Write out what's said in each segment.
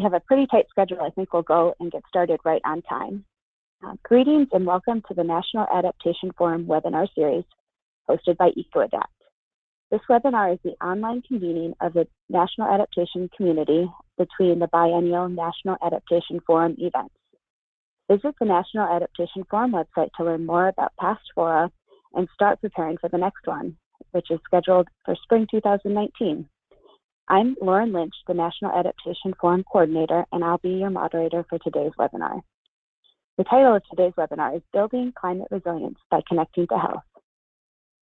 we have a pretty tight schedule, I think we'll go and get started right on time. Greetings and welcome to the National Adaptation Forum webinar series hosted by EcoAdapt. This webinar is the online convening of the National Adaptation community between the biennial National Adaptation Forum events. Visit the National Adaptation Forum website to learn more about past fora and start preparing for the next one, which is scheduled for spring 2019. I'm Lauren Lynch, the National Adaptation Forum Coordinator, and I'll be your moderator for today's webinar. The title of today's webinar is Building Climate Resilience by Connecting to Health.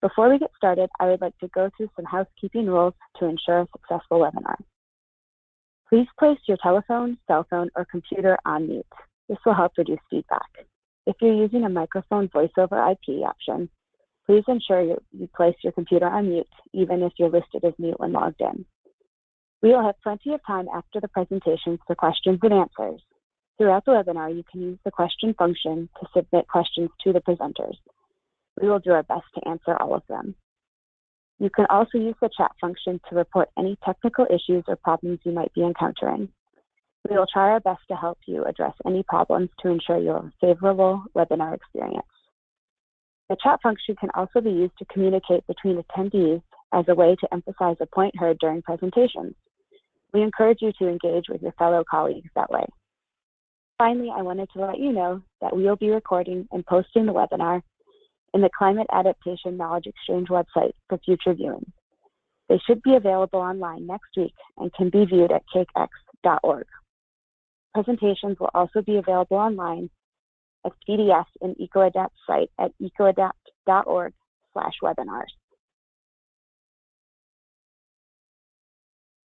Before we get started, I would like to go through some housekeeping rules to ensure a successful webinar. Please place your telephone, cell phone, or computer on mute. This will help reduce feedback. If you're using a microphone voice over IP option, please ensure you place your computer on mute, even if you're listed as mute when logged in. We will have plenty of time after the presentations for questions and answers. Throughout the webinar, you can use the question function to submit questions to the presenters. We will do our best to answer all of them. You can also use the chat function to report any technical issues or problems you might be encountering. We will try our best to help you address any problems to ensure you have a favorable webinar experience. The chat function can also be used to communicate between attendees as a way to emphasize a point heard during presentations. We encourage you to engage with your fellow colleagues that way. Finally, I wanted to let you know that we will be recording and posting the webinar in the Climate Adaptation Knowledge Exchange website for future viewing. They should be available online next week and can be viewed at cakex.org. Presentations will also be available online as PDFs in EcoAdapt's site at ecoadapt.org/webinars.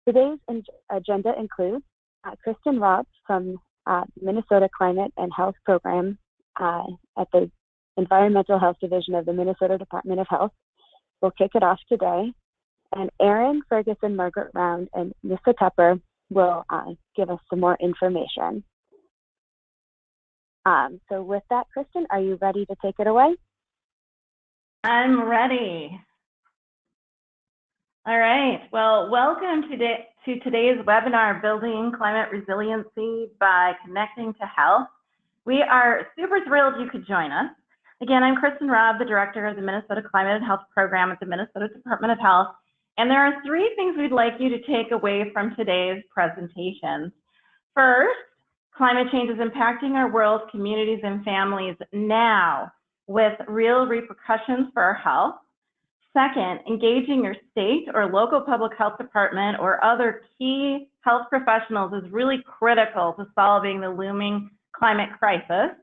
Today's agenda includes Kristin Raab from Minnesota Climate and Health Program at the Environmental Health Division of the Minnesota Department of Health. We'll kick it off today. And Aaron, Ferguson, Margaret Round, and Nissa Tupper will give us some more information. So with that, Kristin, are you ready to take it away? I'm ready. All right, well, welcome to today's webinar, Building Climate Resiliency by Connecting to Health. We are super thrilled you could join us. Again, I'm Kristin Raab, the Director of the Minnesota Climate and Health Program at the Minnesota Department of Health. And there are three things we'd like you to take away from today's presentations. First, climate change is impacting our world, communities, and families now with real repercussions for our health. Second, engaging your state or local public health department or other key health professionals is really critical to solving the looming climate crisis.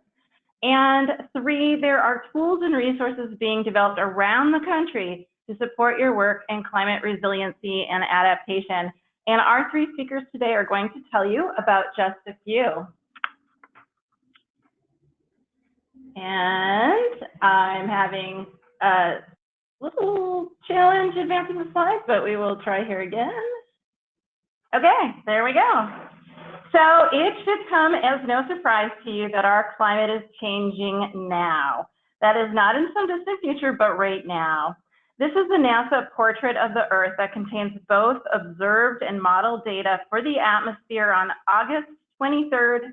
And three, there are tools and resources being developed around the country to support your work in climate resiliency and adaptation. And our three speakers today are going to tell you about just a few. And I'm having a little challenge advancing the slides, but we will try here again. Okay, there we go. So it should come as no surprise to you that our climate is changing now. That is not in some distant future, but right now. This is the NASA portrait of the Earth that contains both observed and model data for the atmosphere on August 23rd,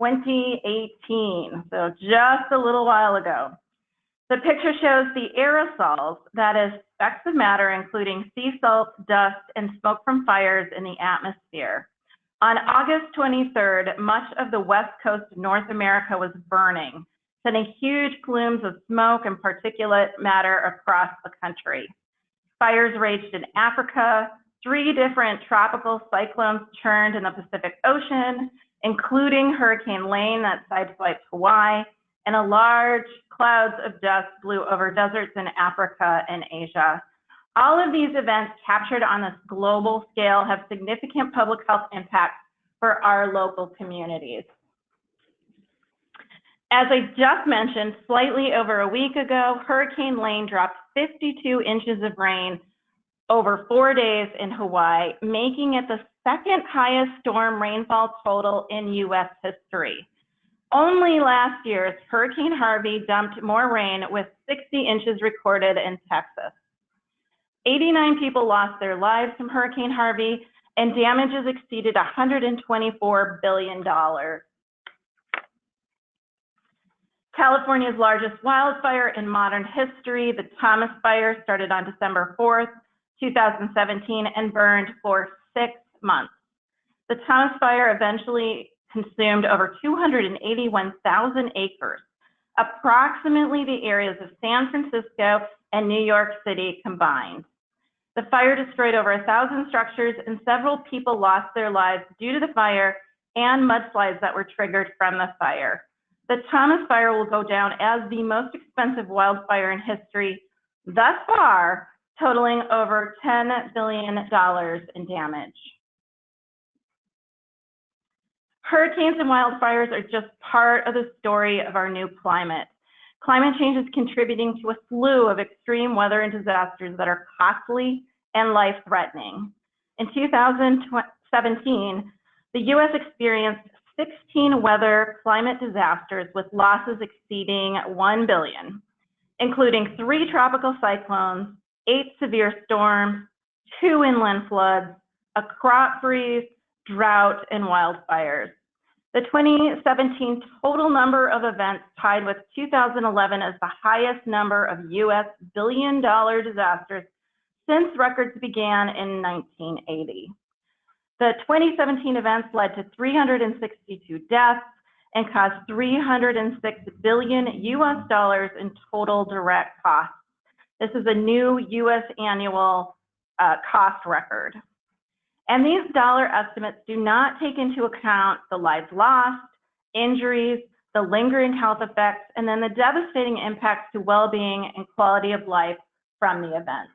2018, so just a little while ago. The picture shows the aerosols, that is specks of matter, including sea salt, dust, and smoke from fires in the atmosphere. On August 23rd, much of the west coast of North America was burning, sending huge plumes of smoke and particulate matter across the country. Fires raged in Africa. 3 different tropical cyclones churned in the Pacific Ocean, including Hurricane Lane that sideswiped Hawaii, and a large clouds of dust blew over deserts in Africa and Asia. All of these events captured on this global scale have significant public health impacts for our local communities. As I just mentioned, slightly over a week ago, Hurricane Lane dropped 52 inches of rain over 4 days in Hawaii, making it the second highest storm rainfall total in US history. Only last year, Hurricane Harvey dumped more rain with 60 inches recorded in Texas. 89 people lost their lives from Hurricane Harvey, and damages exceeded $124 billion. California's largest wildfire in modern history, the Thomas Fire, started on December 4th, 2017, and burned for 6 months. The Thomas Fire eventually consumed over 281,000 acres, approximately the areas of San Francisco and New York City combined. The fire destroyed over 1,000 structures, and several people lost their lives due to the fire and mudslides that were triggered from the fire. The Thomas Fire will go down as the most expensive wildfire in history thus far, totaling over $10 billion in damage. Hurricanes and wildfires are just part of the story of our new climate. Climate change is contributing to a slew of extreme weather and disasters that are costly and life-threatening. In 2017, the U.S. experienced 16 weather climate disasters with losses exceeding $1 billion, including 3 tropical cyclones, 8 severe storms, 2 inland floods, a crop freeze, drought, and wildfires. The 2017 total number of events tied with 2011 as the highest number of U.S. billion-dollar disasters since records began in 1980. The 2017 events led to 362 deaths and cost $306 billion in total direct costs. This is a new U.S. annual cost record. And these dollar estimates do not take into account the lives lost, injuries, the lingering health effects, and then the devastating impacts to well-being and quality of life from the event.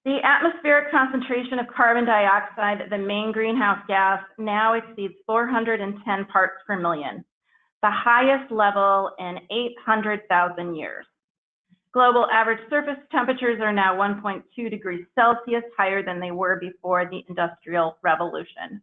The atmospheric concentration of carbon dioxide, the main greenhouse gas, now exceeds 410 parts per million, the highest level in 800,000 years. Global average surface temperatures are now 1.2 degrees Celsius higher than they were before the Industrial Revolution.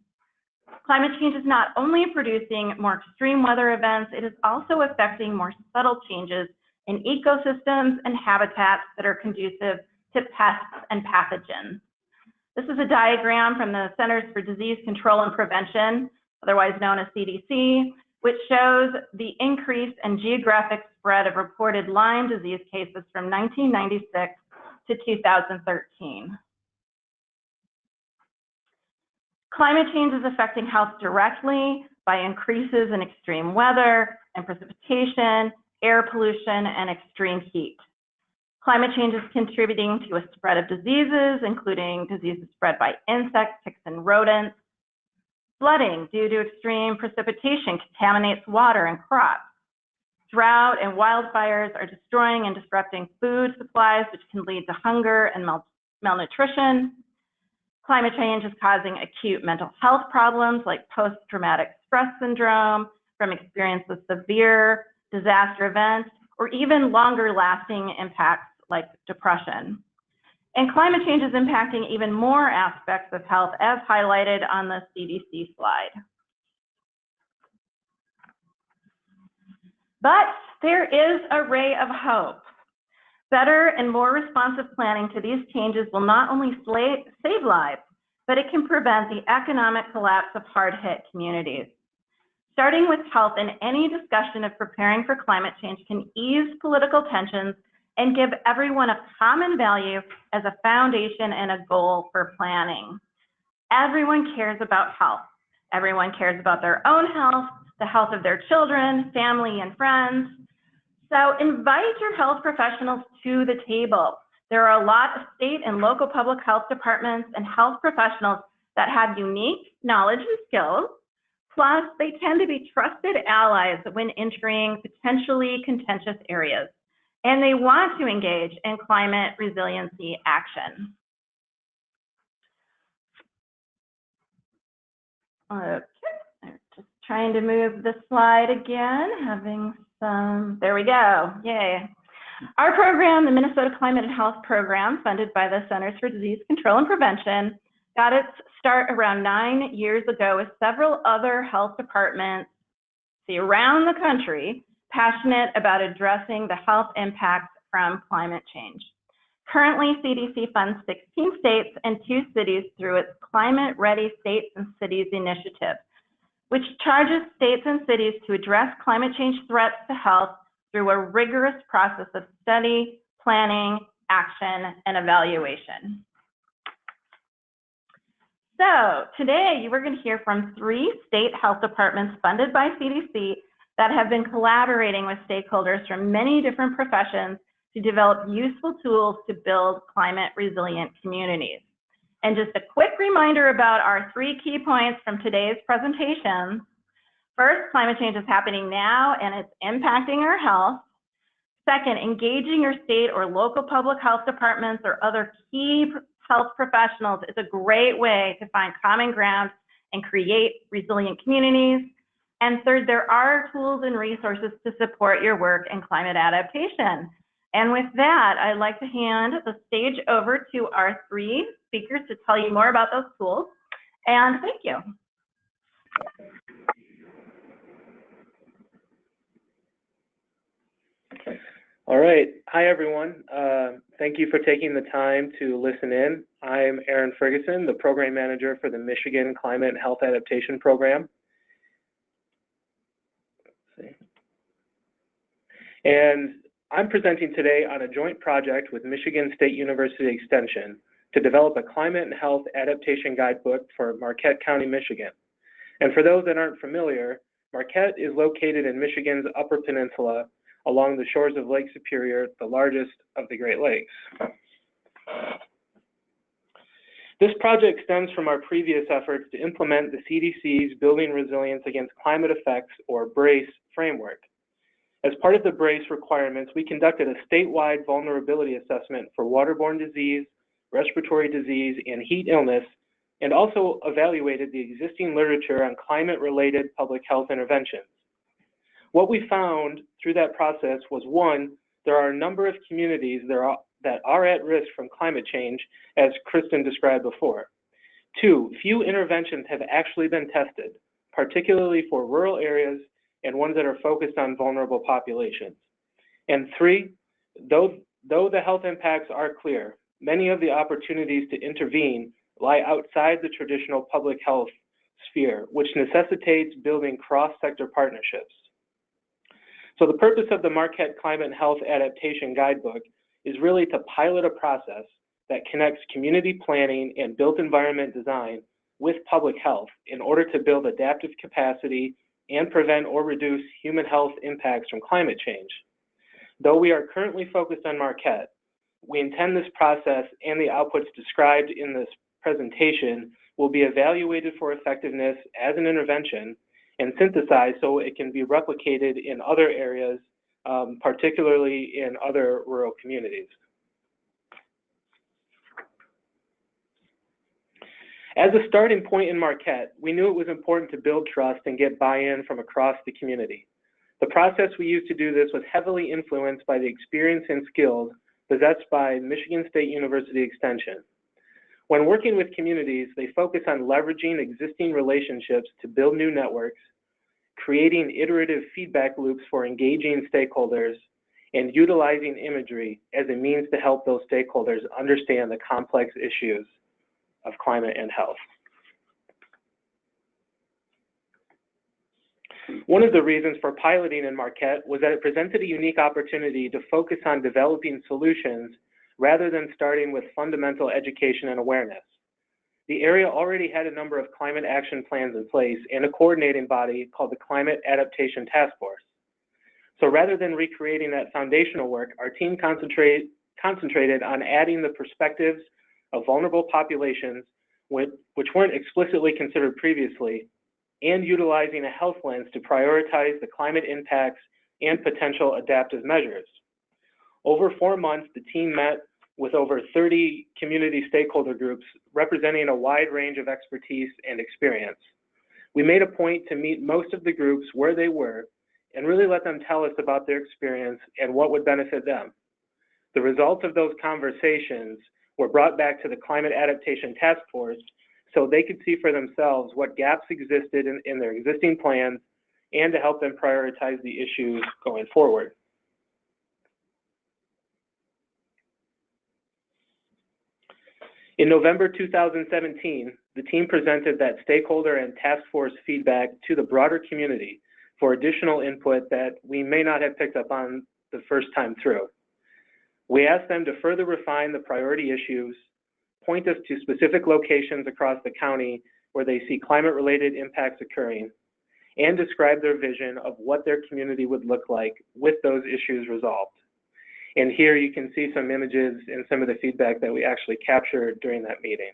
Climate change is not only producing more extreme weather events, it is also affecting more subtle changes in ecosystems and habitats that are conducive to pests and pathogens. This is a diagram from the Centers for Disease Control and Prevention, otherwise known as CDC, which shows the increase in geographic spread of reported Lyme disease cases from 1996 to 2013. Climate change is affecting health directly by increases in extreme weather and precipitation, air pollution, and extreme heat. Climate change is contributing to a spread of diseases, including diseases spread by insects, ticks, and rodents. Flooding due to extreme precipitation contaminates water and crops. Drought and wildfires are destroying and disrupting food supplies, which can lead to hunger and malnutrition. Climate change is causing acute mental health problems like post-traumatic stress syndrome from experience with severe disaster events, or even longer-lasting impacts like depression. And climate change is impacting even more aspects of health, as highlighted on the CDC slide. But there is a ray of hope. Better and more responsive planning to these changes will not only save lives, but it can prevent the economic collapse of hard-hit communities. Starting with health in any discussion of preparing for climate change can ease political tensions and give everyone a common value as a foundation and a goal for planning. Everyone cares about health. Everyone cares about their own health, the health of their children, family, and friends. So invite your health professionals to the table. There are a lot of state and local public health departments and health professionals that have unique knowledge and skills. Plus, they tend to be trusted allies when entering potentially contentious areas, and they want to engage in climate resiliency action. Okay, I'm just trying to move the slide again, having some, there we go, yay. Our program, the Minnesota Climate and Health Program, funded by the Centers for Disease Control and Prevention, got its start around 9 years ago with several other health departments around the country passionate about addressing the health impacts from climate change. Currently, CDC funds 16 states and 2 cities through its Climate Ready States and Cities initiative, which charges states and cities to address climate change threats to health through a rigorous process of study, planning, action, and evaluation. So today you are going to hear from 3 state health departments funded by CDC that have been collaborating with stakeholders from many different professions to develop useful tools to build climate resilient communities. And just a quick reminder about our 3 key points from today's presentation. First, climate change is happening now and it's impacting our health. Second, engaging your state or local public health departments or other key health professionals is a great way to find common ground and create resilient communities. And third, there are tools and resources to support your work in climate adaptation. And with that, I'd like to hand the stage over to our 3 speakers to tell you more about those tools. And thank you. All right. Hi, everyone. Thank you for taking the time to listen in. I'm Aaron Ferguson, the Program Manager for the Michigan Climate and Health Adaptation Program. And I'm presenting today on a joint project with Michigan State University Extension to develop a climate and health adaptation guidebook for Marquette County, Michigan. And for those that aren't familiar, Marquette is located in Michigan's Upper Peninsula along the shores of Lake Superior, the largest of the Great Lakes. This project stems from our previous efforts to implement the CDC's Building Resilience Against Climate Effects, or BRACE, framework. As part of the BRACE requirements, we conducted a statewide vulnerability assessment for waterborne disease, respiratory disease, and heat illness, and also evaluated the existing literature on climate-related public health interventions. What we found through that process was, 1, there are a number of communities that are at risk from climate change, as Kristin described before. 2, few interventions have actually been tested, particularly for rural areas and ones that are focused on vulnerable populations. And 3, though the health impacts are clear, many of the opportunities to intervene lie outside the traditional public health sphere, which necessitates building cross-sector partnerships. So the purpose of the Marquette Climate and Health Adaptation Guidebook is really to pilot a process that connects community planning and built environment design with public health in order to build adaptive capacity and prevent or reduce human health impacts from climate change. Though we are currently focused on Marquette, we intend this process and the outputs described in this presentation will be evaluated for effectiveness as an intervention and synthesized so it can be replicated in other areas, particularly in other rural communities. As a starting point in Marquette, we knew it was important to build trust and get buy-in from across the community. The process we used to do this was heavily influenced by the experience and skills possessed by Michigan State University Extension. When working with communities, they focus on leveraging existing relationships to build new networks, creating iterative feedback loops for engaging stakeholders, and utilizing imagery as a means to help those stakeholders understand the complex issues of climate and health. One of the reasons for piloting in Marquette was that it presented a unique opportunity to focus on developing solutions rather than starting with fundamental education and awareness. The area already had a number of climate action plans in place and a coordinating body called the Climate Adaptation Task Force. So rather than recreating that foundational work, our team concentrated on adding the perspectives of vulnerable populations which weren't explicitly considered previously, and utilizing a health lens to prioritize the climate impacts and potential adaptive measures. Over 4 months, the team met with over 30 community stakeholder groups representing a wide range of expertise and experience. We made a point to meet most of the groups where they were and really let them tell us about their experience and what would benefit them. The results of those conversations were brought back to the Climate Adaptation Task Force so they could see for themselves what gaps existed in their existing plans and to help them prioritize the issues going forward. In November 2017, the team presented that stakeholder and task force feedback to the broader community for additional input that we may not have picked up on the first time through. We asked them to further refine the priority issues, point us to specific locations across the county where they see climate-related impacts occurring, and describe their vision of what their community would look like with those issues resolved. And here you can see some images and some of the feedback that we actually captured during that meeting.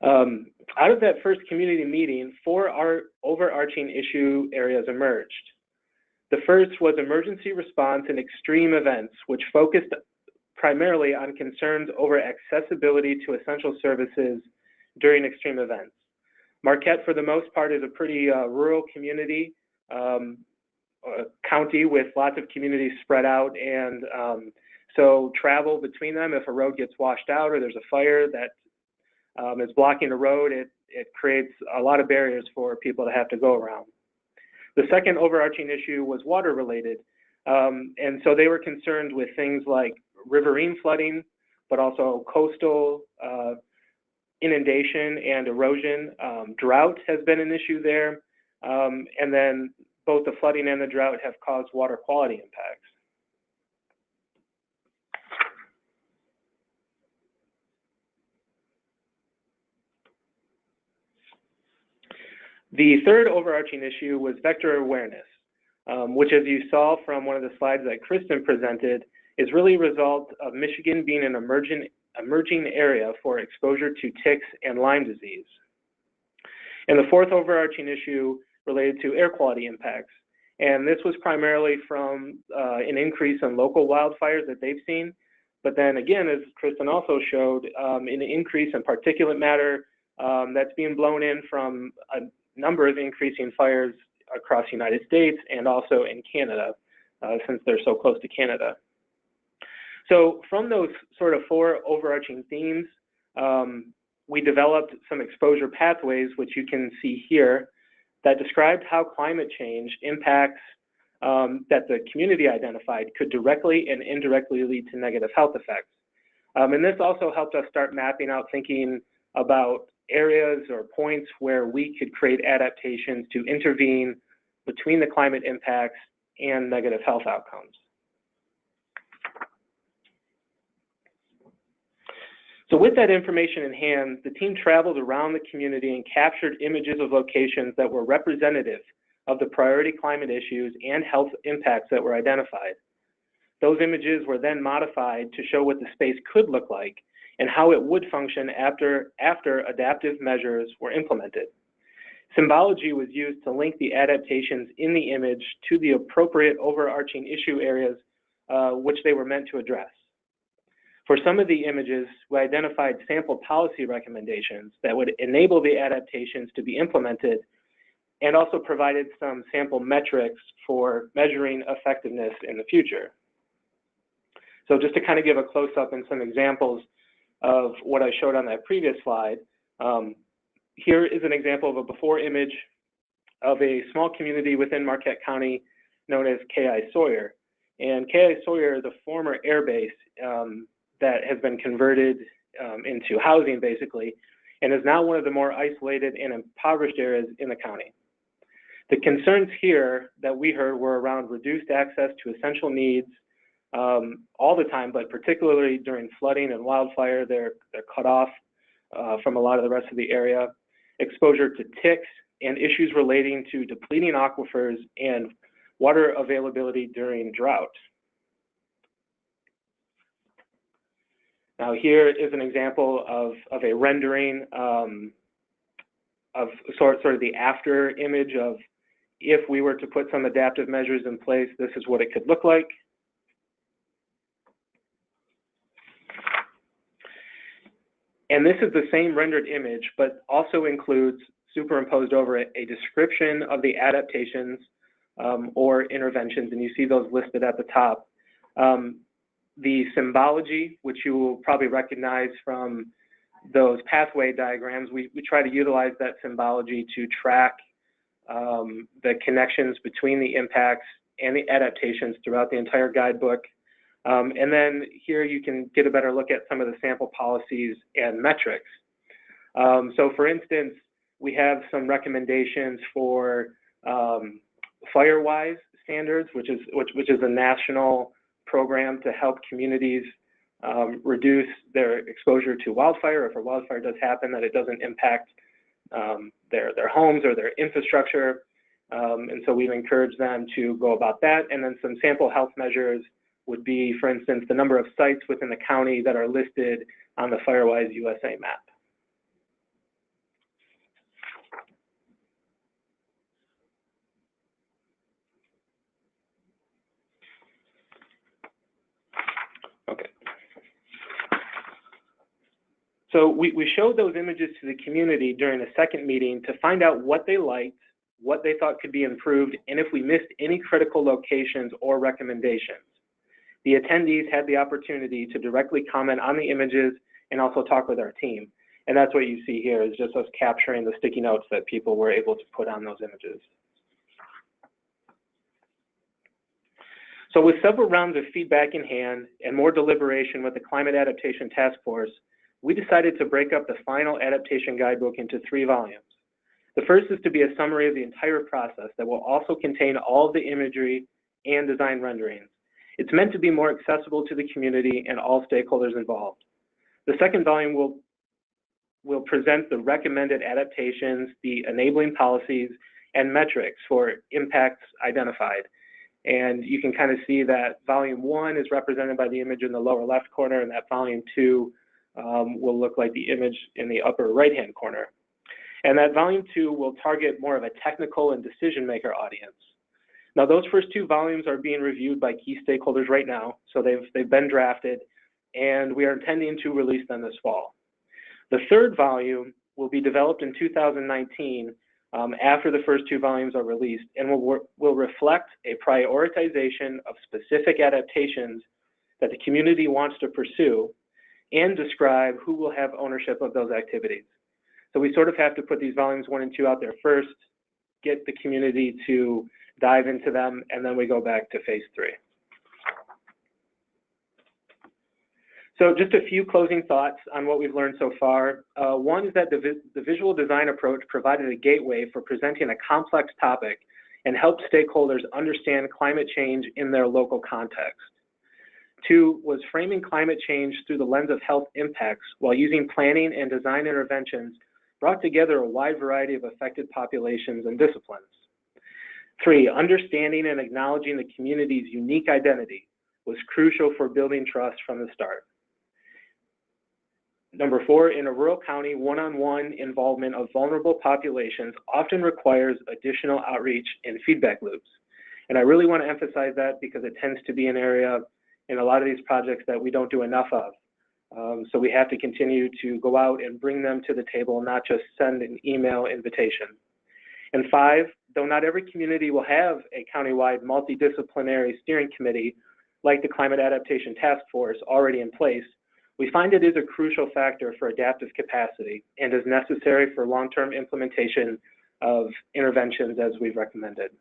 Out of that first community meeting, 4 overarching issue areas emerged. The first was emergency response and extreme events, which focused primarily on concerns over accessibility to essential services during extreme events. Marquette, for the most part, is a pretty rural community, county with lots of communities spread out, and so travel between them, if a road gets washed out or there's a fire that is blocking the road, it creates a lot of barriers for people to have to go around. The second overarching issue was water related, and so they were concerned with things like riverine flooding, but also coastal inundation and erosion. Drought has been an issue there, and then both the flooding and the drought have caused water quality impacts. The third overarching issue was vector awareness, which, as you saw from one of the slides that Kristin presented, is really a result of Michigan being an emerging area for exposure to ticks and Lyme disease. And the fourth overarching issue related to air quality impacts. And this was primarily from an increase in local wildfires that they've seen. But then again, as Kristin also showed, an increase in particulate matter that's being blown in from a number of increasing fires across the United States and also in Canada, since they're so close to Canada. So from those sort of 4 overarching themes, we developed some exposure pathways, which you can see here, that described how climate change impacts that the community identified could directly and indirectly lead to negative health effects. And this also helped us start mapping out thinking about areas or points where we could create adaptations to intervene between the climate impacts and negative health outcomes. So with that information in hand, the team traveled around the community and captured images of locations that were representative of the priority climate issues and health impacts that were identified. Those images were then modified to show what the space could look like and how it would function after adaptive measures were implemented. Symbology was used to link the adaptations in the image to the appropriate overarching issue areas which they were meant to address. For some of the images, we identified sample policy recommendations that would enable the adaptations to be implemented, and also provided some sample metrics for measuring effectiveness in the future. So just to kind of give a close-up and some examples of what I showed on that previous slide, here is an example of a before image of a small community within Marquette County known as K.I. Sawyer. And K.I. Sawyer is a former air base that has been converted into housing, basically, and is now one of the more isolated and impoverished areas in the county. The concerns here that we heard were around reduced access to essential needs all the time, but particularly during flooding and wildfire, they're cut off from a lot of the rest of the area, exposure to ticks, and issues relating to depleting aquifers and water availability during drought. Now here is an example of a rendering of sort of the after image of if we were to put some adaptive measures in place, this is what it could look like. And this is the same rendered image, but also includes superimposed over it a description of the adaptations or interventions, and you see those listed at the top. The symbology, which you will probably recognize from those pathway diagrams, we try to utilize that symbology to track the connections between the impacts and the adaptations throughout the entire guidebook. And then here you can get a better look at some of the sample policies and metrics. So for instance, we have some recommendations for FireWise standards, which is a national program to help communities reduce their exposure to wildfire. If a wildfire does happen, that it doesn't impact their homes or their infrastructure. And so we've encouraged them to go about that. And then some sample health measures would be, for instance, the number of sites within the county that are listed on the FireWise USA map. Okay. So we showed those images to the community during the second meeting to find out what they liked, what they thought could be improved, and if we missed any critical locations or recommendations. The attendees had the opportunity to directly comment on the images and also talk with our team. And that's what you see here is just us capturing the sticky notes that people were able to put on those images. So with several rounds of feedback in hand and more deliberation with the Climate Adaptation Task Force, we decided to break up the final adaptation guidebook into 3 volumes. The first is to be a summary of the entire process that will also contain all of the imagery and design renderings. It's meant to be more accessible to the community and all stakeholders involved. The second volume will present the recommended adaptations, the enabling policies, and metrics for impacts identified. And you can kind of see that volume 1 is represented by the image in the lower left corner, and that volume 2 will look like the image in the upper right-hand corner. And that volume 2 will target more of a technical and decision maker audience. Now, those first 2 volumes are being reviewed by key stakeholders right now, so they've been drafted, and we are intending to release them this fall. The third volume will be developed in 2019 after the first 2 volumes are released, and will reflect a prioritization of specific adaptations that the community wants to pursue and describe who will have ownership of those activities. So we sort of have to put these volumes 1 and 2 out there first, get the community to dive into them, and then we go back to phase 3. So just a few closing thoughts on what we've learned so far. One is that the visual design approach provided a gateway for presenting a complex topic and helped stakeholders understand climate change in their local context. 2 was framing climate change through the lens of health impacts while using planning and design interventions brought together a wide variety of affected populations and disciplines. 3, understanding and acknowledging the community's unique identity was crucial for building trust from the start. Number 4, in a rural county, one-on-one involvement of vulnerable populations often requires additional outreach and feedback loops. And I really want to emphasize that because it tends to be an area in a lot of these projects that we don't do enough of. So we have to continue to go out and bring them to the table, not just send an email invitation. And 5, though not every community will have a countywide multidisciplinary steering committee like the Climate Adaptation Task Force already in place, we find it is a crucial factor for adaptive capacity and is necessary for long-term implementation of interventions as we've recommended.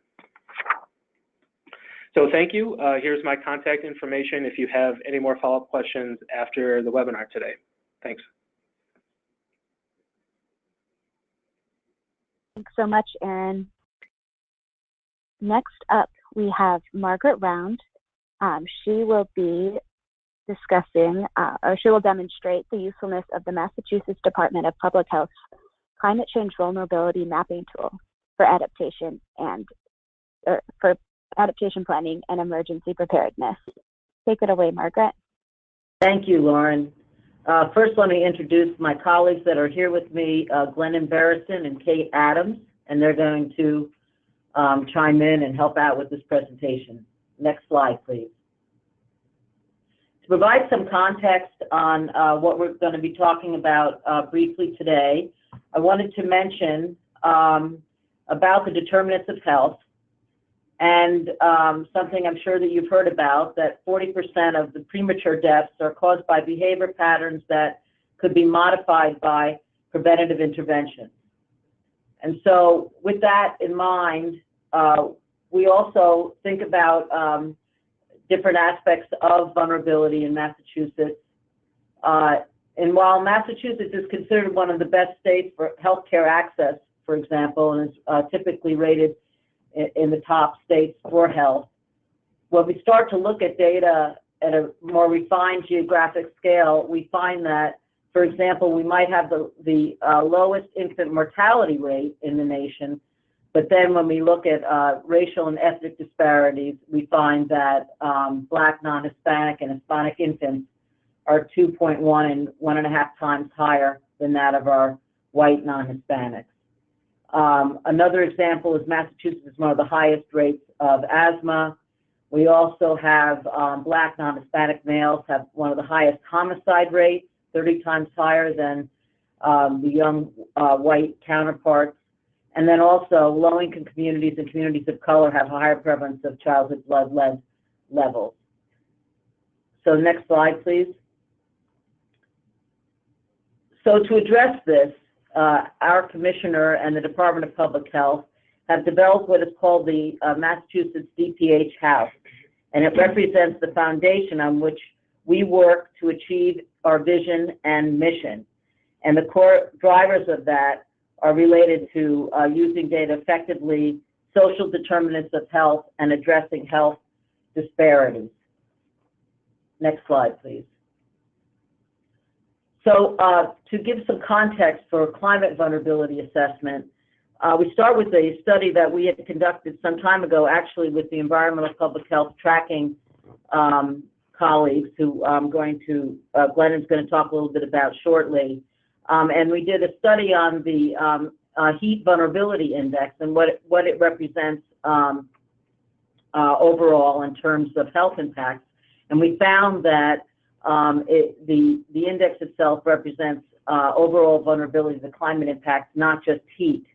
So thank you. Here's my contact information if you have any more follow-up questions after the webinar today. Thanks. Thanks so much, Aaron. Next up, we have Margaret Round. She will be discussing, or she will demonstrate the usefulness of the Massachusetts Department of Public Health Climate Change Vulnerability Mapping Tool for adaptation and for adaptation planning and emergency preparedness. Take it away, Margaret. Thank you, Lauren. First, let me introduce my colleagues that are here with me, Glennon Barriston and Kate Adams, and they're going to chime in and help out with this presentation. Next slide, please. To provide some context on what we're going to be talking about briefly today, I wanted to mention about the determinants of health and something I'm sure that you've heard about, that 40% of the premature deaths are caused by behavior patterns that could be modified by preventative intervention. And so with that in mind, we also think about different aspects of vulnerability in Massachusetts. And while Massachusetts is considered one of the best states for healthcare access, for example, and is typically rated in the top states for health, when we start to look at data at a more refined geographic scale, we find that, for example, we might have the lowest infant mortality rate in the nation, but then when we look at racial and ethnic disparities, we find that Black, non-Hispanic, and Hispanic infants are 2.1 and 1.5 times higher than that of our white non-Hispanics. Another example is Massachusetts is one of the highest rates of asthma. We also have Black non-Hispanic males have one of the highest homicide rates, 30 times higher than the young white counterparts. And then also low-income communities and communities of color have a higher prevalence of childhood blood lead levels. So next slide, please. So to address this, our commissioner and the Department of Public Health have developed what is called the Massachusetts DPH House, and it represents the foundation on which we work to achieve our vision and mission. And the core drivers of that are related to using data effectively, social determinants of health, and addressing health disparities. Next slide, please. So to give some context for climate vulnerability assessment, we start with a study that we had conducted some time ago, actually with the Environmental Public Health Tracking colleagues, who I'm going to, Glennon's going to talk a little bit about shortly. And we did a study on the heat vulnerability index and what it represents overall in terms of health impacts. And we found that the index itself represents overall vulnerability to climate impacts, not just heat.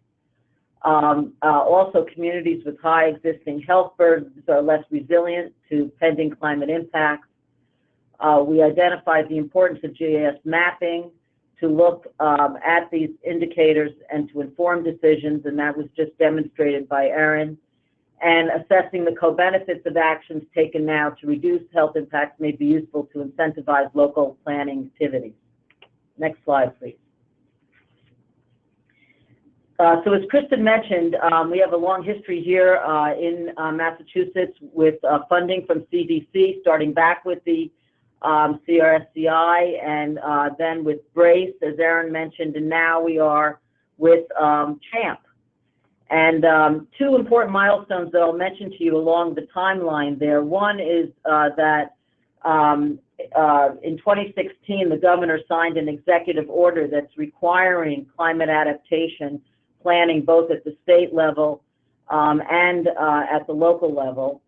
Also, communities with high existing health burdens are less resilient to pending climate impacts. We identified the importance of GIS mapping to look at these indicators and to inform decisions, and that was just demonstrated by Erin. And assessing the co-benefits of actions taken now to reduce health impacts may be useful to incentivize local planning activities. Next slide, please. So as Kristin mentioned, we have a long history here in Massachusetts with funding from CDC, starting back with the CRSCI and then with BRACE, as Erin mentioned, and now we are with CHAMP. And two important milestones that I'll mention to you along the timeline there. One is that in 2016, the governor signed an executive order that's requiring climate adaptation planning both at the state level and at the local level.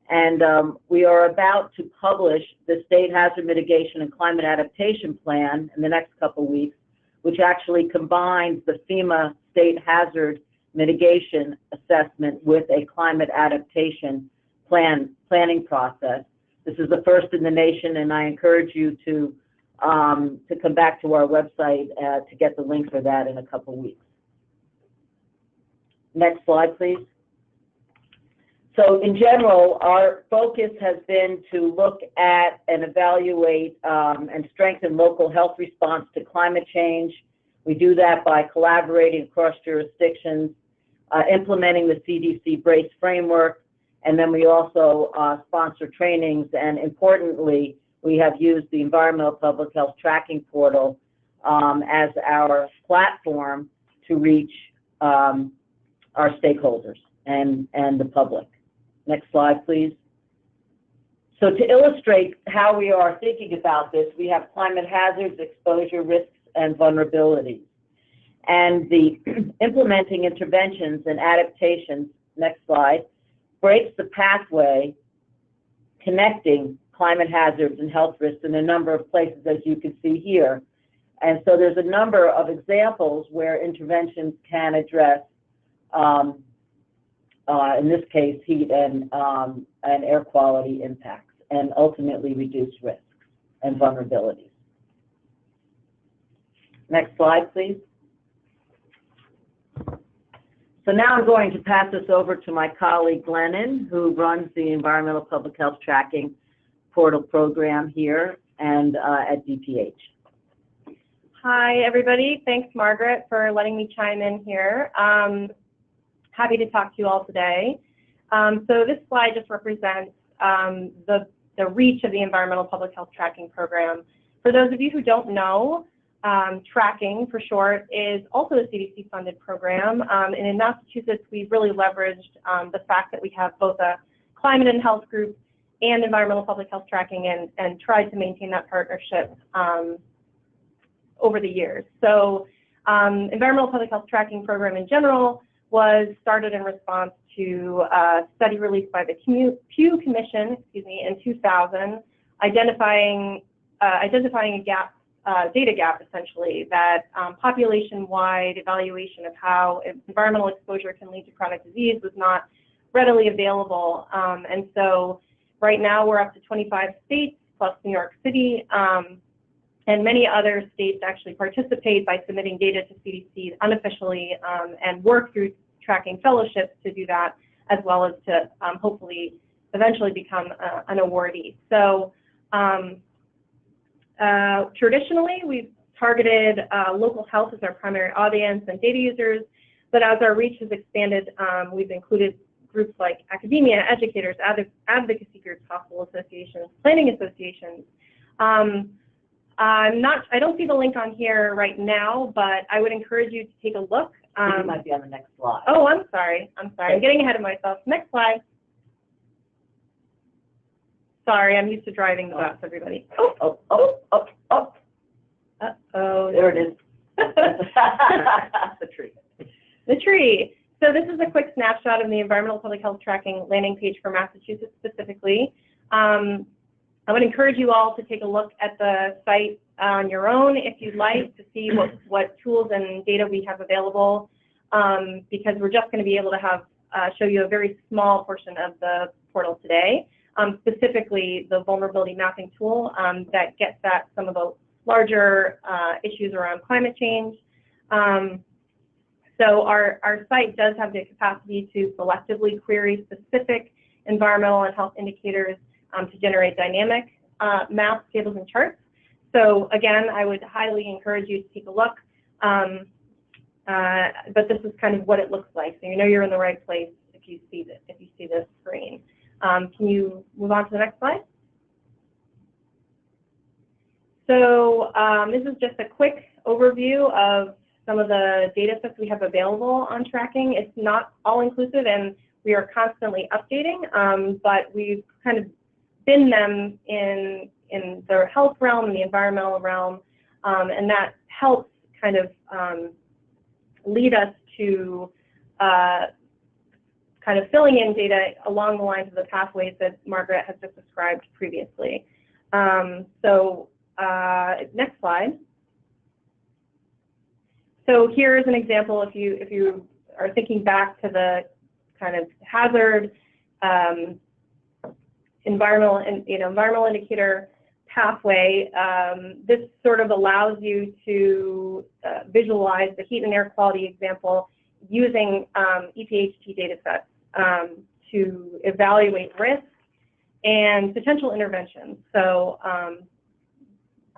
And we are about to publish the State Hazard Mitigation and Climate Adaptation Plan in the next couple of weeks, which actually combines the FEMA State Hazard Mitigation Assessment with a climate adaptation planning process. This is the first in the nation, and I encourage you to come back to our website to get the link for that in a couple of weeks. Next slide, please. So in general, our focus has been to look at and evaluate and strengthen local health response to climate change. We do that by collaborating across jurisdictions, implementing the CDC BRACE framework, and then we also sponsor trainings, and importantly, we have used the Environmental Public Health Tracking Portal as our platform to reach our stakeholders and the public. Next slide, please. So to illustrate how we are thinking about this, we have climate hazards, exposure, risks, and vulnerabilities. And the implementing interventions and adaptations, next slide, breaks the pathway connecting climate hazards and health risks in a number of places, as you can see here. And so there's a number of examples where interventions can address in this case, heat and air quality impacts, and ultimately reduce risks and vulnerabilities. Next slide, please. So now I'm going to pass this over to my colleague Glennon, who runs the Environmental Public Health Tracking Portal program here and at DPH. Hi, everybody. Thanks, Margaret, for letting me chime in here. Happy to talk to you all today. So this slide just represents the reach of the Environmental Public Health Tracking Program. For those of you who don't know, tracking for short is also a CDC-funded program. And in Massachusetts, we've really leveraged the fact that we have both a climate and health group and environmental public health tracking and tried to maintain that partnership over the years. So environmental public health tracking program in general was started in response to a study released by the Pew Commission, in 2000, identifying a gap, data gap essentially, that population-wide evaluation of how environmental exposure can lead to chronic disease was not readily available. And so right now we're up to 25 states plus New York City, and many other states actually participate by submitting data to CDC unofficially and work through tracking fellowships to do that, as well as to hopefully eventually become an awardee. So traditionally, we've targeted local health as our primary audience and data users, but as our reach has expanded, we've included groups like academia, educators, advocacy groups, hospital associations, planning associations. I don't see the link on here right now, but I would encourage you to take a look. It might be on the next slide. Oh, I'm sorry. I'm getting ahead of myself. Next slide. Sorry, I'm used to driving the bus, everybody. Oh. Uh-oh. There it is. The tree. The tree. So this is a quick snapshot of the Environmental Public Health Tracking landing page for Massachusetts specifically. I would encourage you all to take a look at the site on your own if you'd like to see what tools and data we have available, because we're just going to be able to have show you a very small portion of the portal today, specifically the vulnerability mapping tool that gets at some of the larger issues around climate change. So our site does have the capacity to selectively query specific environmental and health indicators to generate dynamic maps, tables, and charts. So again, I would highly encourage you to take a look. But this is kind of what it looks like. So you know you're in the right place if you see this screen. Can you move on to the next slide? So this is just a quick overview of some of the data sets we have available on tracking. It's not all inclusive, and we are constantly updating, but we've kind of bin them in the health realm and the environmental realm, and that helps kind of lead us to kind of filling in data along the lines of the pathways that Margaret has just described previously. Next slide. So here's an example if you are thinking back to the kind of hazard environmental indicator pathway. This sort of allows you to visualize the heat and air quality example using EPHT data sets to evaluate risk and potential interventions. So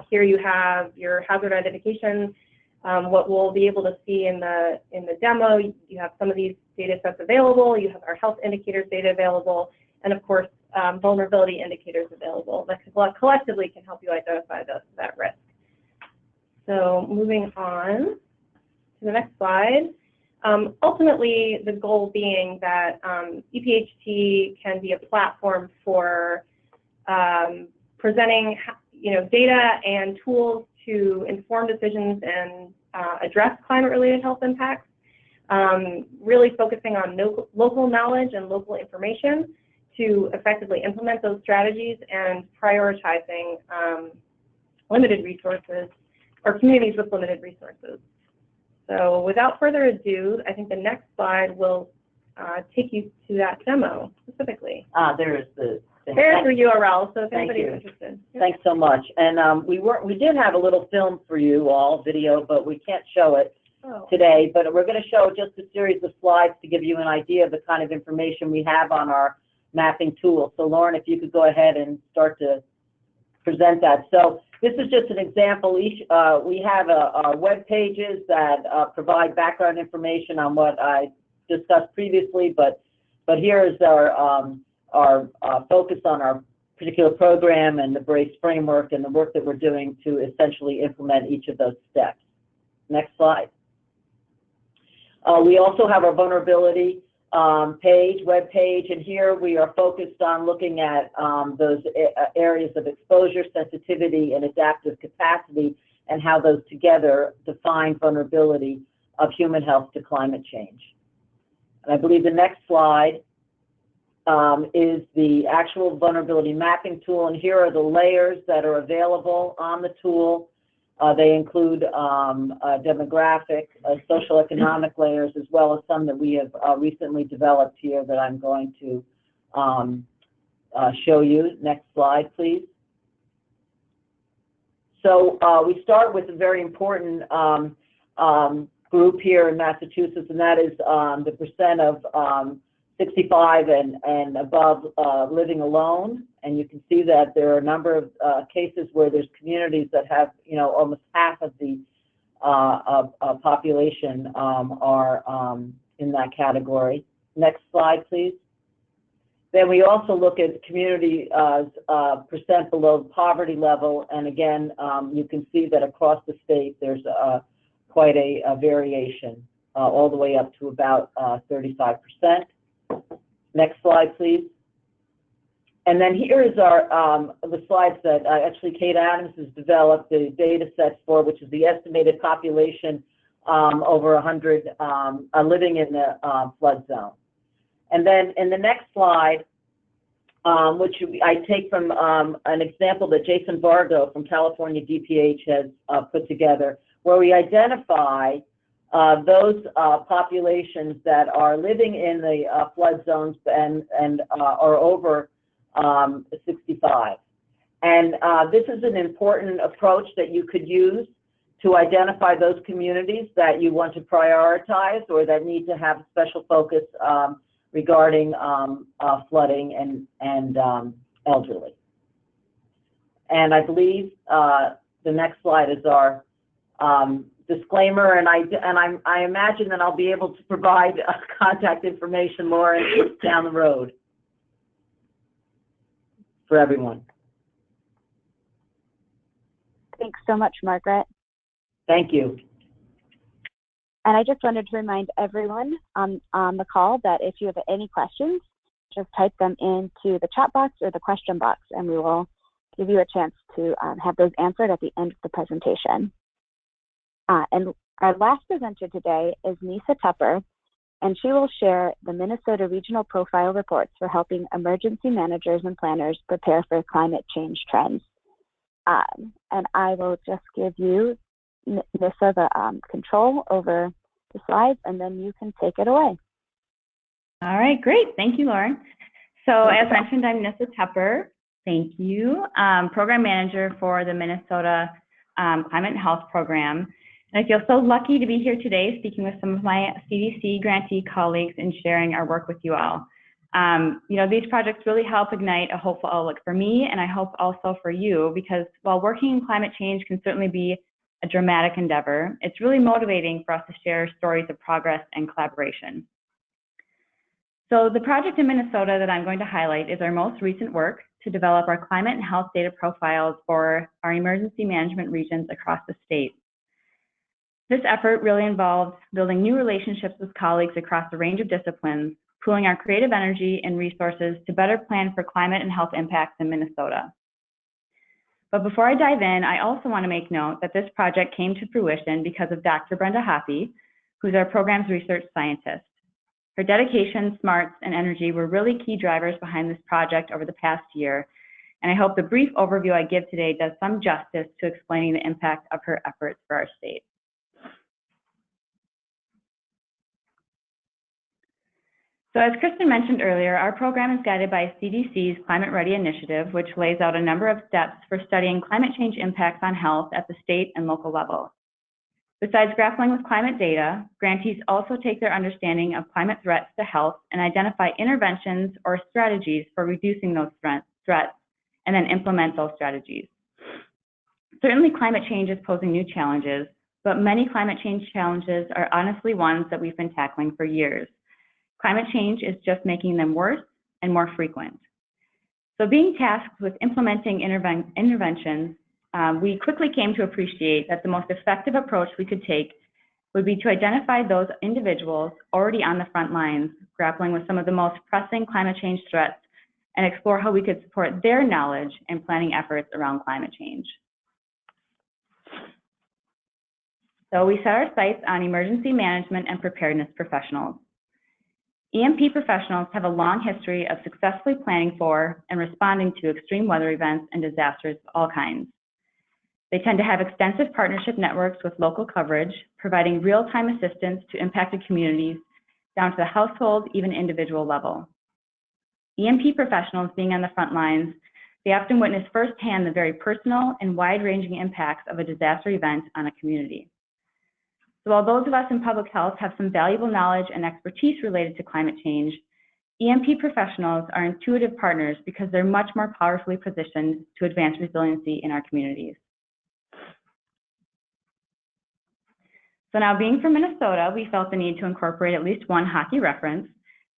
here you have your hazard identification. What we'll be able to see in the demo, you have some of these data sets available. You have our health indicators data available, and of course, vulnerability indicators available that collectively can help you identify that risk. So moving on to the next slide. Ultimately, the goal being that EPHT can be a platform for presenting data and tools to inform decisions and address climate-related health impacts, really focusing on local knowledge and local information to effectively implement those strategies and prioritizing limited resources or communities with limited resources. So without further ado, I think the next slide will take you to that demo specifically. There's the thing. There's the URL, so if anybody's interested. Thanks so much. And we did have a little film for you all, video, but we can't show it. today, but we're going to show just a series of slides to give you an idea of the kind of information we have on our mapping tool. So Lauren, if you could go ahead and start to present that. So this is just an example. We have our web pages that provide background information on what I discussed previously, but here is our focus on our particular program and the BRACE framework and the work that we're doing to essentially implement each of those steps. Next slide. We also have our vulnerability web page, and here we are focused on looking at those areas of exposure, sensitivity, and adaptive capacity, and how those together define vulnerability of human health to climate change. And I believe the next slide is the actual vulnerability mapping tool, and here are the layers that are available on the tool. They include demographic, social economic layers, as well as some that we have recently developed here that I'm going to show you. Next slide, please. So we start with a very important group here in Massachusetts, and that is the percent of 65 and above living alone. And you can see that there are a number of cases where there's communities that have, almost half of the population are in that category. Next slide, please. Then we also look at community percent below poverty level, and again, you can see that across the state there's quite a variation, all the way up to about 35%. Next slide, please. And then here is our the slides that actually Kate Adams has developed the data sets for, which is the estimated population over 100 living in the flood zone. And then in the next slide, which I take from an example that Jason Vargo from California DPH has put together, where we identify those populations that are living in the flood zones and are over 65. And this is an important approach that you could use to identify those communities that you want to prioritize or that need to have special focus regarding flooding and elderly. And I believe the next slide is our disclaimer, and I imagine that I'll be able to provide contact information more down the road for everyone. Thanks so much, Margaret. Thank you. And I just wanted to remind everyone on the call that if you have any questions, just type them into the chat box or the question box, and we will give you a chance to have those answered at the end of the presentation. And our last presenter today is Nisa Tupper, and she will share the Minnesota Regional Profile Reports for helping emergency managers and planners prepare for climate change trends. And I will just give you, Nisa, the control over the slides, and then you can take it away. All right, great. Thank you, Lauren. So as mentioned, I'm Nisa Tupper. Thank you. Program Manager for the Minnesota Climate and Health Program. And I feel so lucky to be here today speaking with some of my CDC grantee colleagues and sharing our work with you all. These projects really help ignite a hopeful outlook for me, and I hope also for you, because while working in climate change can certainly be a dramatic endeavor, it's really motivating for us to share stories of progress and collaboration. So the project in Minnesota that I'm going to highlight is our most recent work to develop our climate and health data profiles for our emergency management regions across the state. This effort really involves building new relationships with colleagues across a range of disciplines, pooling our creative energy and resources to better plan for climate and health impacts in Minnesota. But before I dive in, I also want to make note that this project came to fruition because of Dr. Brenda Hoppe, who's our program's research scientist. Her dedication, smarts, and energy were really key drivers behind this project over the past year, and I hope the brief overview I give today does some justice to explaining the impact of her efforts for our state. So as Kristin mentioned earlier, our program is guided by CDC's Climate Ready initiative, which lays out a number of steps for studying climate change impacts on health at the state and local level. Besides grappling with climate data, grantees also take their understanding of climate threats to health and identify interventions or strategies for reducing those threats, and then implement those strategies. Certainly, climate change is posing new challenges, but many climate change challenges are honestly ones that we've been tackling for years. Climate change is just making them worse and more frequent. So being tasked with implementing interventions, we quickly came to appreciate that the most effective approach we could take would be to identify those individuals already on the front lines, grappling with some of the most pressing climate change threats, and explore how we could support their knowledge and planning efforts around climate change. So we set our sights on emergency management and preparedness professionals. EMP professionals have a long history of successfully planning for and responding to extreme weather events and disasters of all kinds. They tend to have extensive partnership networks with local coverage, providing real-time assistance to impacted communities down to the household, even individual level. EMP professionals being on the front lines, they often witness firsthand the very personal and wide-ranging impacts of a disaster event on a community. So while those of us in public health have some valuable knowledge and expertise related to climate change, EMP professionals are intuitive partners because they're much more powerfully positioned to advance resiliency in our communities. So now, being from Minnesota, we felt the need to incorporate at least one hockey reference.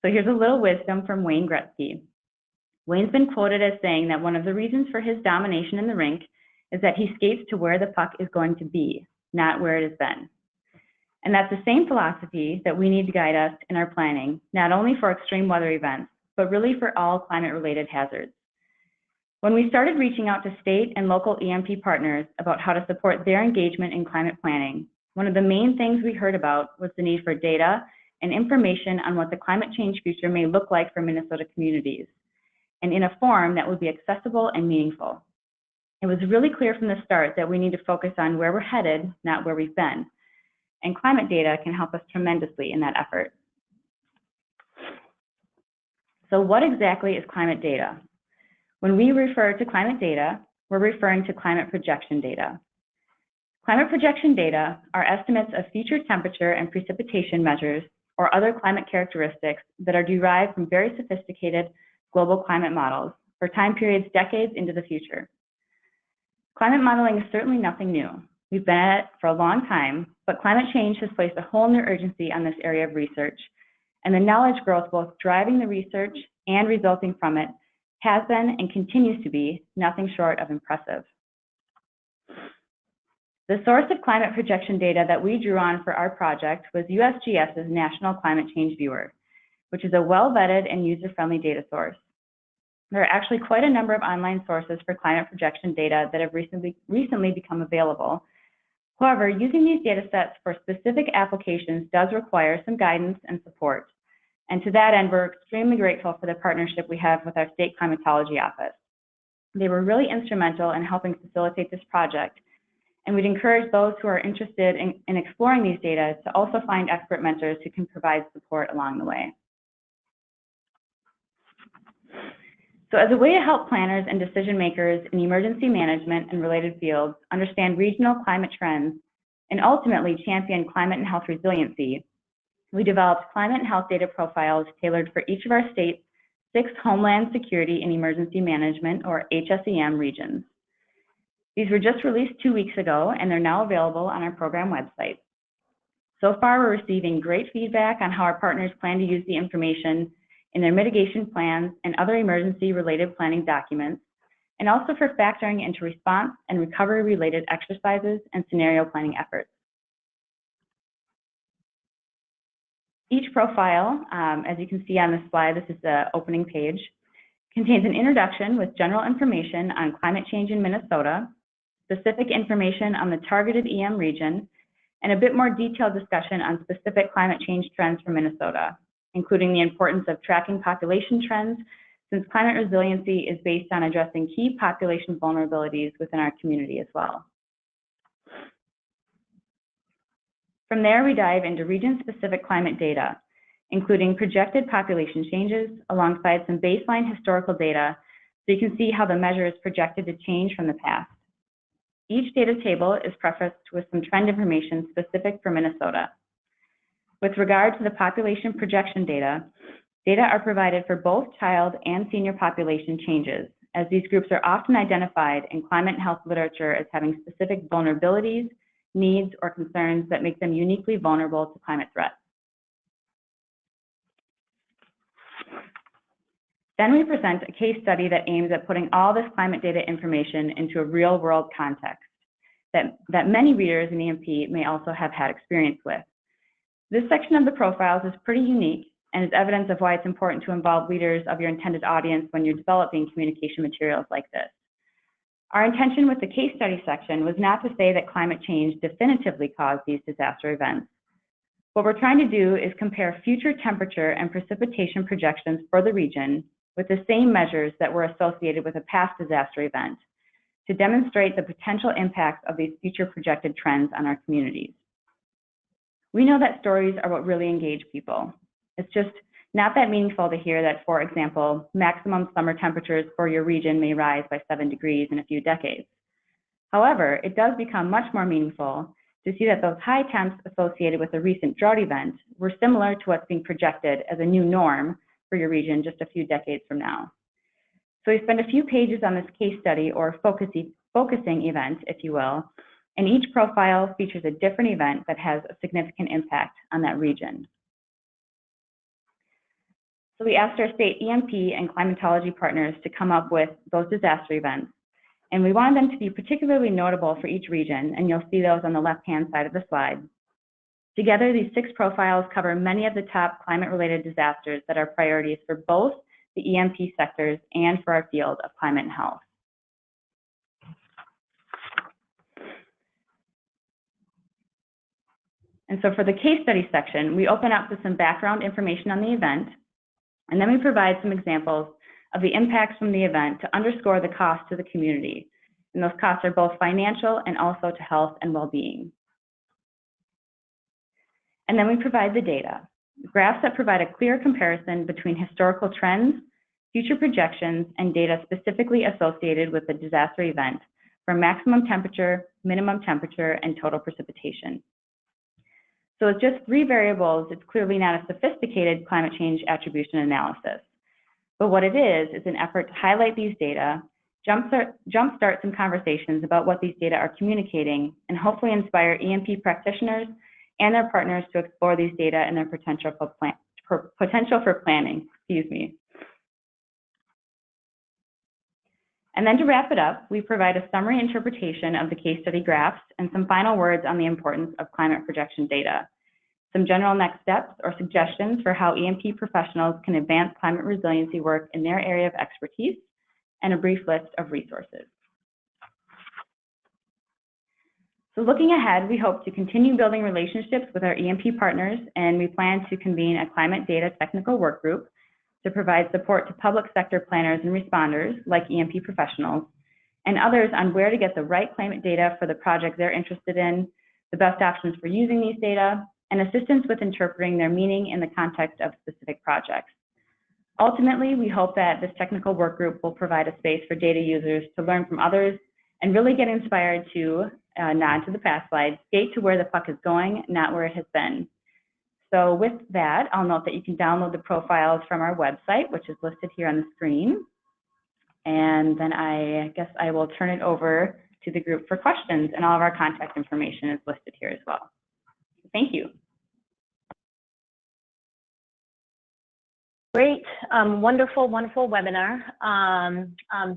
So here's a little wisdom from Wayne Gretzky. Wayne's been quoted as saying that one of the reasons for his domination in the rink is that he skates to where the puck is going to be, not where it has been. And that's the same philosophy that we need to guide us in our planning, not only for extreme weather events, but really for all climate-related hazards. When we started reaching out to state and local EMP partners about how to support their engagement in climate planning, one of the main things we heard about was the need for data and information on what the climate change future may look like for Minnesota communities, and in a form that would be accessible and meaningful. It was really clear from the start that we need to focus on where we're headed, not where we've been. And climate data can help us tremendously in that effort. So what exactly is climate data? When we refer to climate data, we're referring to climate projection data. Climate projection data are estimates of future temperature and precipitation measures or other climate characteristics that are derived from very sophisticated global climate models for time periods decades into the future. Climate modeling is certainly nothing new. We've been at it for a long time, but climate change has placed a whole new urgency on this area of research, and the knowledge growth both driving the research and resulting from it has been and continues to be nothing short of impressive. The source of climate projection data that we drew on for our project was USGS's National Climate Change Viewer, which is a well-vetted and user-friendly data source. There are actually quite a number of online sources for climate projection data that have recently become available. However, using these data sets for specific applications does require some guidance and support. And to that end, we're extremely grateful for the partnership we have with our state climatology office. They were really instrumental in helping facilitate this project. And we'd encourage those who are interested in exploring these data to also find expert mentors who can provide support along the way. So as a way to help planners and decision makers in emergency management and related fields understand regional climate trends and ultimately champion climate and health resiliency, we developed climate and health data profiles tailored for each of our state's 6 Homeland Security and Emergency Management, or HSEM, regions. These were just released 2 weeks ago, and they're now available on our program website. So far, we're receiving great feedback on how our partners plan to use the information in their mitigation plans and other emergency-related planning documents, and also for factoring into response and recovery-related exercises and scenario planning efforts. Each profile, as you can see on this slide, this is the opening page, contains an introduction with general information on climate change in Minnesota, specific information on the targeted EM region, and a bit more detailed discussion on specific climate change trends for Minnesota, including the importance of tracking population trends, since climate resiliency is based on addressing key population vulnerabilities within our community as well. From there, we dive into region-specific climate data, including projected population changes alongside some baseline historical data, so you can see how the measure is projected to change from the past. Each data table is prefaced with some trend information specific for Minnesota. With regard to the population projection data, data are provided for both child and senior population changes, as these groups are often identified in climate and health literature as having specific vulnerabilities, needs, or concerns that make them uniquely vulnerable to climate threats. Then we present a case study that aims at putting all this climate data information into a real-world context that many readers in EMP may also have had experience with. This section of the profiles is pretty unique and is evidence of why it's important to involve leaders of your intended audience when you're developing communication materials like this. Our intention with the case study section was not to say that climate change definitively caused these disaster events. What we're trying to do is compare future temperature and precipitation projections for the region with the same measures that were associated with a past disaster event to demonstrate the potential impacts of these future projected trends on our communities. We know that stories are what really engage people. It's just not that meaningful to hear that, for example, maximum summer temperatures for your region may rise by 7 degrees in a few decades. However, it does become much more meaningful to see that those high temps associated with a recent drought event were similar to what's being projected as a new norm for your region just a few decades from now. So we spend a few pages on this case study, or focusing event, if you will, and each profile features a different event that has a significant impact on that region. So we asked our state EMP and climatology partners to come up with those disaster events, and we wanted them to be particularly notable for each region, and you'll see those on the left-hand side of the slide. Together, these 6 profiles cover many of the top climate-related disasters that are priorities for both the EMP sectors and for our field of climate and health. And so for the case study section, we open up with some background information on the event, and then we provide some examples of the impacts from the event to underscore the cost to the community. And those costs are both financial and also to health and well-being. And then we provide the data, graphs that provide a clear comparison between historical trends, future projections, and data specifically associated with the disaster event for maximum temperature, minimum temperature, and total precipitation. So with just 3 variables, it's clearly not a sophisticated climate change attribution analysis. But what it is an effort to highlight these data, jumpstart some conversations about what these data are communicating, and hopefully inspire EMP practitioners and their partners to explore these data and their potential for planning, And then to wrap it up, we provide a summary interpretation of the case study graphs and some final words on the importance of climate projection data, some general next steps or suggestions for how EMP professionals can advance climate resiliency work in their area of expertise, and a brief list of resources. So looking ahead, we hope to continue building relationships with our EMP partners, and we plan to convene a climate data technical work group to provide support to public sector planners and responders, like EMP professionals, and others on where to get the right climate data for the project they're interested in, the best options for using these data, and assistance with interpreting their meaning in the context of specific projects. Ultimately, we hope that this technical work group will provide a space for data users to learn from others and really get inspired to, nod to the past slide, skate to where the puck is going, not where it has been. So with that, I'll note that you can download the profiles from our website, which is listed here on the screen. And then I guess I will turn it over to the group for questions, and all of our contact information is listed here as well. Thank you. Great, wonderful webinar.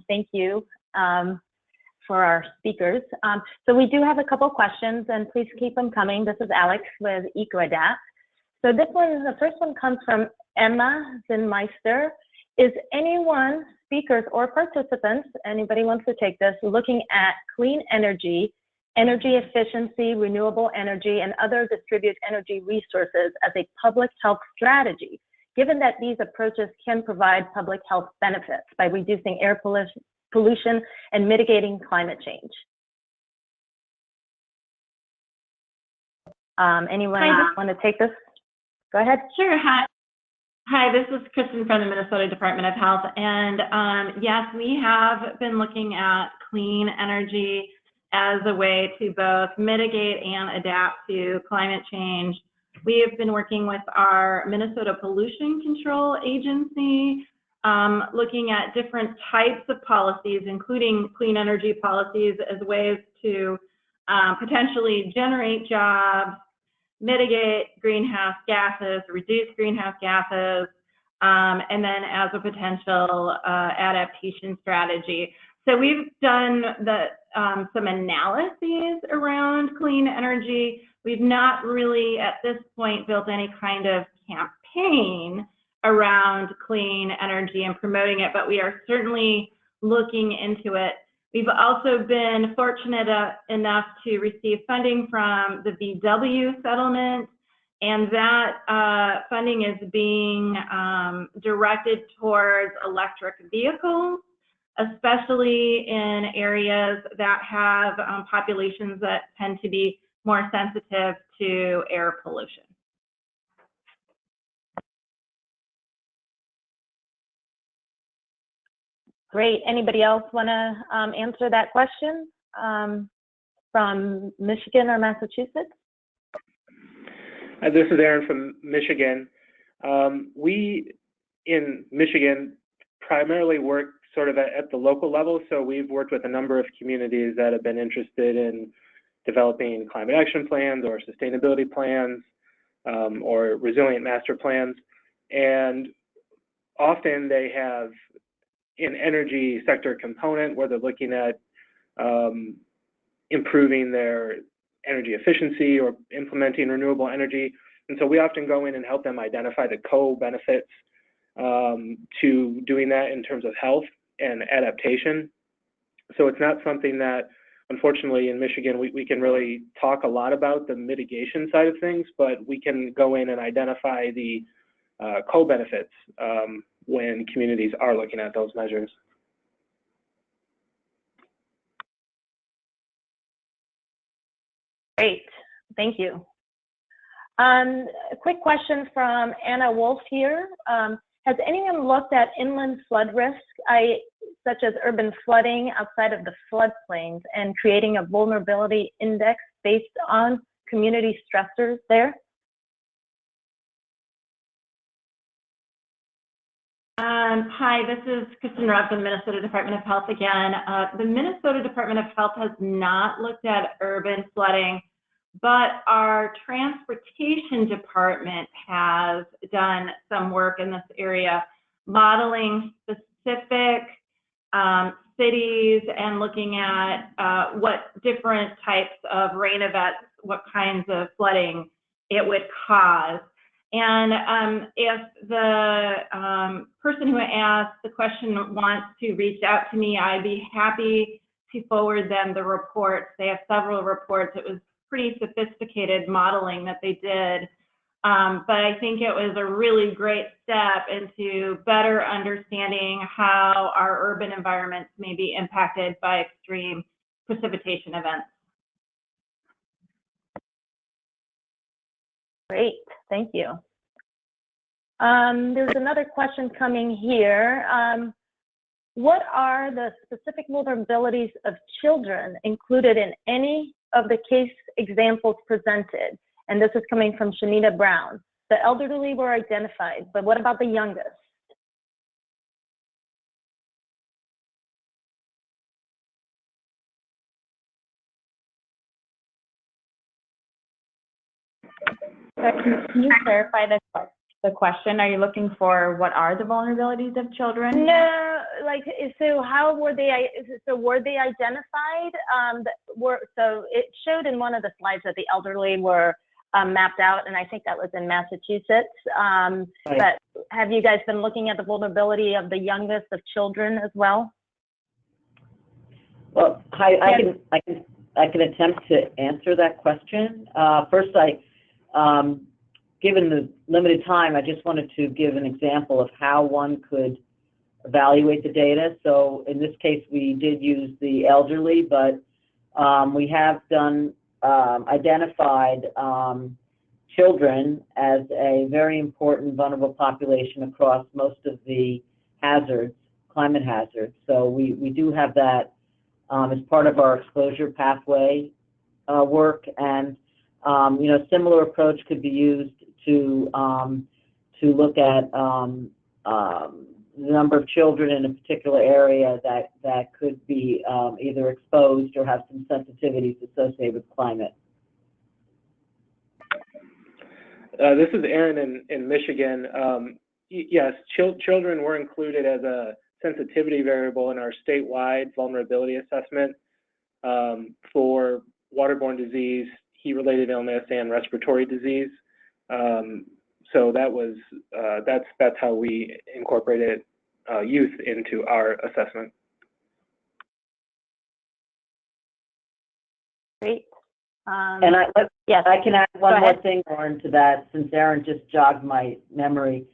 Thank you for our speakers. So we do have a couple questions, and please keep them coming. This is Alex with EcoAdapt. So the first one comes from Emma Zinmeister. Is anyone, speakers or participants, anybody wants to take this, looking at clean energy, energy efficiency, renewable energy, and other distributed energy resources as a public health strategy, given that these approaches can provide public health benefits by reducing air pollution and mitigating climate change? Anyone want to take this? Go ahead. Sure. Hi, this is Kristin from the Minnesota Department of Health. And yes, we have been looking at clean energy as a way to both mitigate and adapt to climate change. We have been working with our Minnesota Pollution Control Agency, looking at different types of policies, including clean energy policies, as ways to potentially generate jobs, mitigate greenhouse gases, reduce greenhouse gases, and then as a potential adaptation strategy. So we've done some analyses around clean energy. We've not really, at this point, built any kind of campaign around clean energy and promoting it, but we are certainly looking into it. We've also been fortunate enough to receive funding from the VW settlement, and that funding is being directed towards electric vehicles, especially in areas that have populations that tend to be more sensitive to air pollution. Great. Anybody else want to answer that question from Michigan or Massachusetts? This is Aaron from Michigan. We in Michigan primarily work sort of at the local level, so we've worked with a number of communities that have been interested in developing climate action plans or sustainability plans or resilient master plans, and often they have an energy sector component where they're looking at improving their energy efficiency or implementing renewable energy. And so we often go in and help them identify the co-benefits to doing that in terms of health and adaptation. So it's not something that, unfortunately, in Michigan, we can really talk a lot about the mitigation side of things, but we can go in and identify the co-benefits when communities are looking at those measures. Great, thank you. A quick question from Anna Wolf here. Has anyone looked at inland flood risk, such as urban flooding outside of the floodplains, and creating a vulnerability index based on community stressors there? Hi, this is Kristin Raab from the Minnesota Department of Health again. The Minnesota Department of Health has not looked at urban flooding, but our transportation department has done some work in this area, modeling specific cities and looking at what different types of rain events, what kinds of flooding it would cause. And if the person who asked the question wants to reach out to me, I'd be happy to forward them the reports. They have several reports. It was pretty sophisticated modeling that they did. But I think it was a really great step into better understanding how our urban environments may be impacted by extreme precipitation events. Great, thank you. There's another question coming here. What are the specific vulnerabilities of children included in any of the case examples presented? And this is coming from Shanita Brown. The elderly were identified, but what about the youngest? Can you clarify the question? Are you looking for what are the vulnerabilities of children? No, like, so how were they, were they identified? So it showed in one of the slides that the elderly were mapped out, and I think that was in Massachusetts. Right. But have you guys been looking at the vulnerability of the youngest of children as well? Well, I can attempt to answer that question. First, given the limited time, I just wanted to give an example of how one could evaluate the data. So in this case, we did use the elderly, but we have done identified children as a very important vulnerable population across most of the hazards, climate hazards. So we do have that as part of our exposure pathway work, and similar approach could be used to look at the number of children in a particular area that could be either exposed or have some sensitivities associated with climate. This is Aaron in Michigan. Yes, children were included as a sensitivity variable in our statewide vulnerability assessment for waterborne disease, heat-related illness, and respiratory disease. So that was that's how we incorporated youth into our assessment. Great. And yes, I can add one more thing, Lauren, to that, since Aaron just jogged my memory.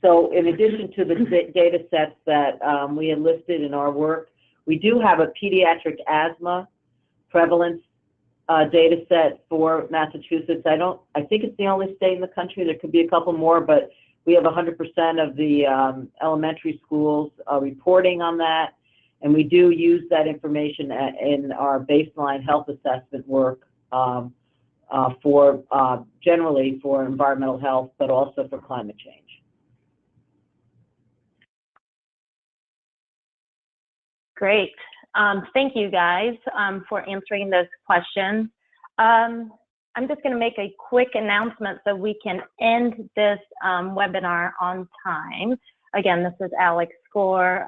So in addition to the data sets that we had listed in our work, we do have a pediatric asthma prevalence data set for Massachusetts. I think it's the only state in the country. There could be a couple more, but we have 100% of the elementary schools reporting on that. And we do use that information in our baseline health assessment work for generally for environmental health, but also for climate change. Great. Thank you guys for answering those questions. I'm just going to make a quick announcement so we can end this webinar on time. Again, this is Alex Score.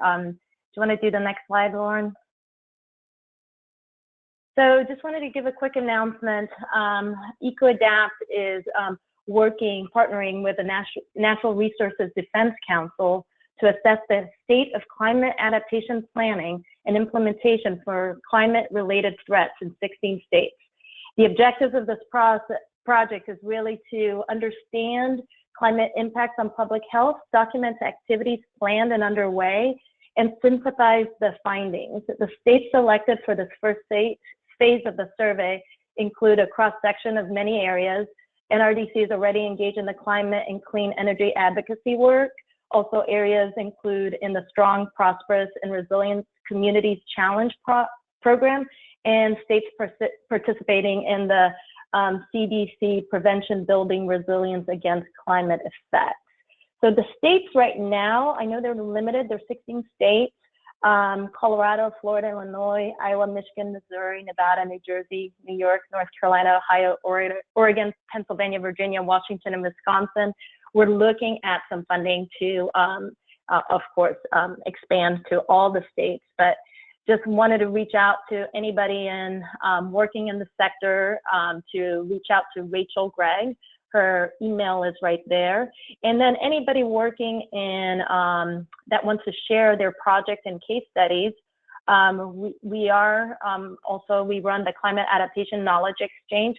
Do you want to do the next slide, Lauren? So just wanted to give a quick announcement. EcoAdapt is partnering with the Natural Resources Defense Council to assess the state of climate adaptation planning and implementation for climate-related threats in 16 states. The objectives of this project is really to understand climate impacts on public health, document activities planned and underway, and synthesize the findings. The states selected for this first phase of the survey include a cross-section of many areas. NRDC is already engaged in the climate and clean energy advocacy work. Also, areas include in the Strong, Prosperous, and Resilient Communities Challenge program, and states participating in the CDC Prevention Building Resilience Against Climate Effects. So the states right now, I know they're limited, they're 16 states, Colorado, Florida, Illinois, Iowa, Michigan, Missouri, Nevada, New Jersey, New York, North Carolina, Ohio, Oregon, Pennsylvania, Virginia, Washington, and Wisconsin. We're looking at some funding to, of course, expand to all the states, but just wanted to reach out to anybody in working in the sector to reach out to Rachel Gregg. Her email is right there. And then anybody working in that wants to share their project and case studies, we run the Climate Adaptation Knowledge Exchange,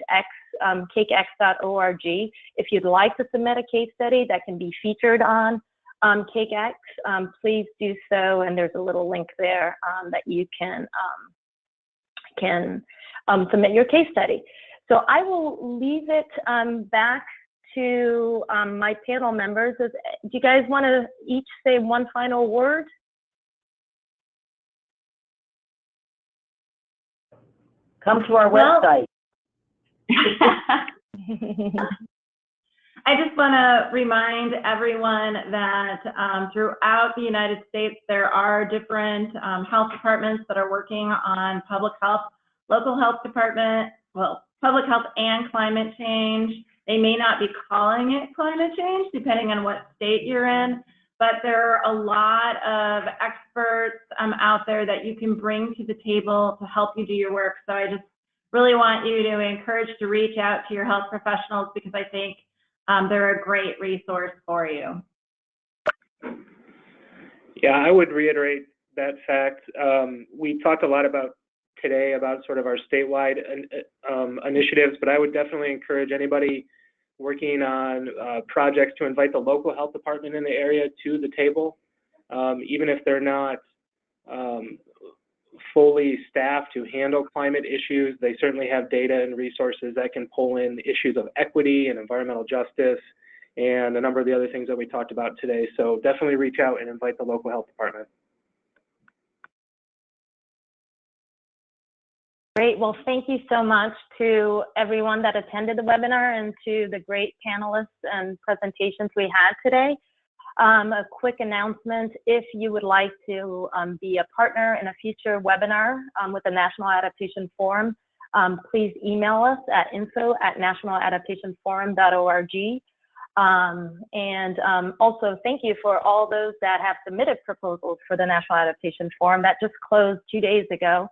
cakex.org. If you'd like to submit a case study that can be featured on CakeX, please do so, and there's a little link there that you can submit your case study. So I will leave it back to my panel members. Do you guys want to each say one final word? Come to our website. I just want to remind everyone that throughout the United States, there are different health departments that are working on public health, local health department, public health and climate change. They may not be calling it climate change, depending on what state you're in, but there are a lot of experts out there that you can bring to the table to help you do your work. So I just really want you to encourage to reach out to your health professionals, because I think they're a great resource for you. Yeah, I would reiterate that fact. We talked a lot about today about sort of our statewide initiatives, but I would definitely encourage anybody working on projects to invite the local health department in the area to the table, even if they're not fully staffed to handle climate issues. They certainly have data and resources that can pull in issues of equity and environmental justice and a number of the other things that we talked about today. So definitely reach out and invite the local health department. Great. Well, thank you so much to everyone that attended the webinar and to the great panelists and presentations we had today. A quick announcement, if you would like to be a partner in a future webinar with the National Adaptation Forum, please email us at info@nationaladaptationforum.org. Also, thank you for all those that have submitted proposals for the National Adaptation Forum. That just closed 2 days ago.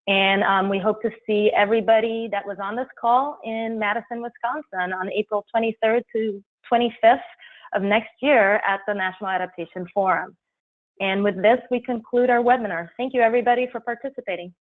And we hope to see everybody that was on this call in Madison, Wisconsin on April 23rd to 25th of next year at the National Adaptation Forum. And with this, we conclude our webinar. Thank you, everybody, for participating.